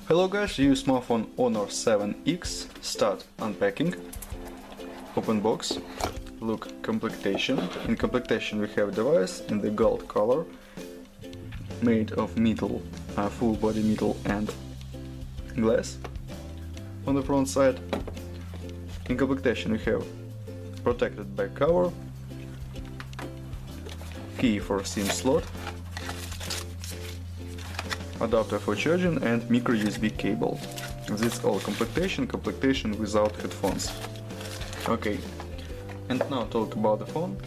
Hello guys, use smartphone Honor 7X, start unpacking, open box, look completion. In completion we have device in the gold color, made of metal, full body metal and glass on the front side. In completion we have protected back cover, key for SIM slot, adapter for charging and micro USB cable. This all completion without headphones. Okay, and now talk about the phone.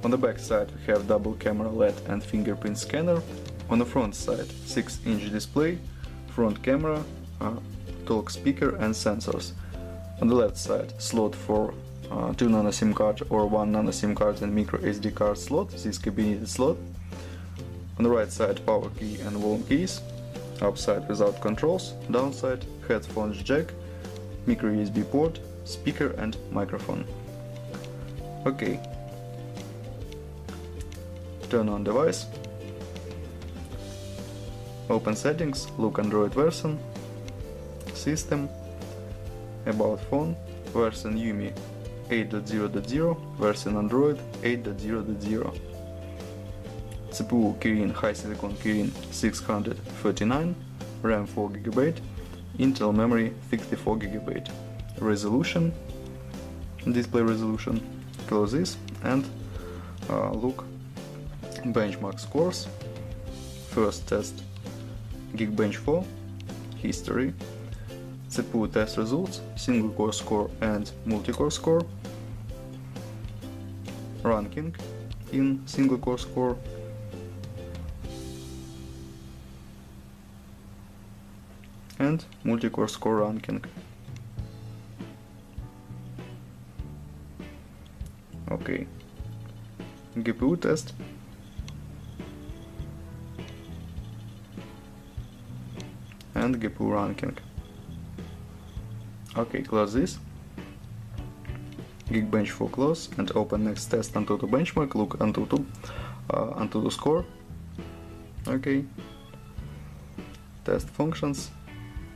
On the back side we have double camera LED and fingerprint scanner. On the front side 6-inch display, front camera, talk speaker and sensors. On the left side slot for 2 nano SIM card or 1 nano SIM card and micro SD card slot, this cabinet slot. On the right side power key and volume keys, upside without controls, downside headphones jack, micro USB port, speaker and microphone. Okay, turn on device, open settings, look Android version, system, about phone, version UMI 8.0.0, version Android 8.0.0. CPU Kirin HiSilicon Kirin 639, RAM 4GB, Intel memory 64GB, resolution, display resolution, close this and look benchmark scores. First test Geekbench 4, history, CPU test results, single core score and multi-core score, ranking in single core score, and multi-core score ranking. Okay, GPU test, and GPU ranking. Okay, close this, Geekbench 4 close and open next test Antutu benchmark, look Antutu score. Okay, test functions,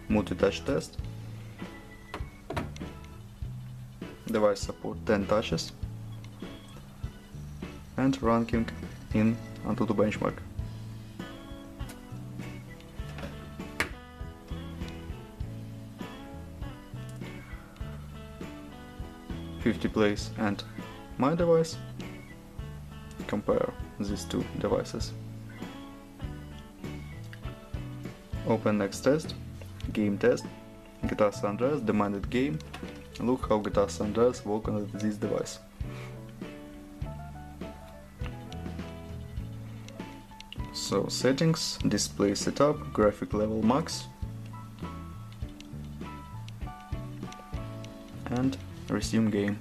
multi-touch test, device support 10 touches, and ranking in Antutu benchmark. $50 place and my device. Compare these two devices. Open next test, game test, GTA San Andreas demanded game. Look how GTA San Andreas work on this device. So settings, display setup, graphic level max, and resume game.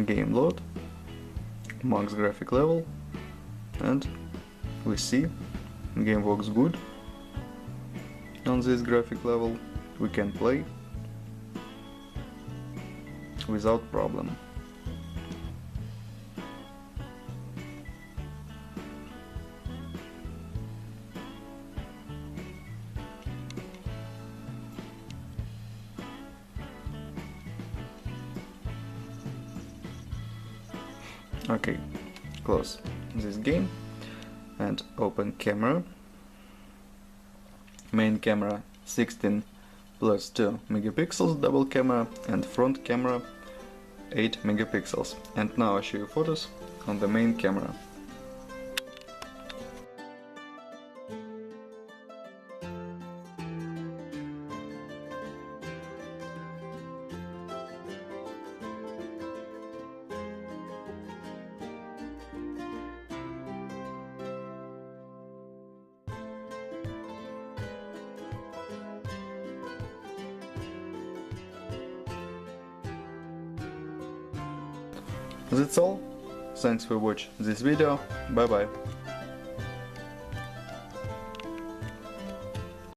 Game load, max graphic level, and we see game works good on this graphic level. We can play without problem. Okay, close this game and open camera. Main camera 16 plus 2 megapixels double camera and front camera 8 megapixels. And now I show you photos on the main camera. That's all. Thanks for watching this video. Bye bye.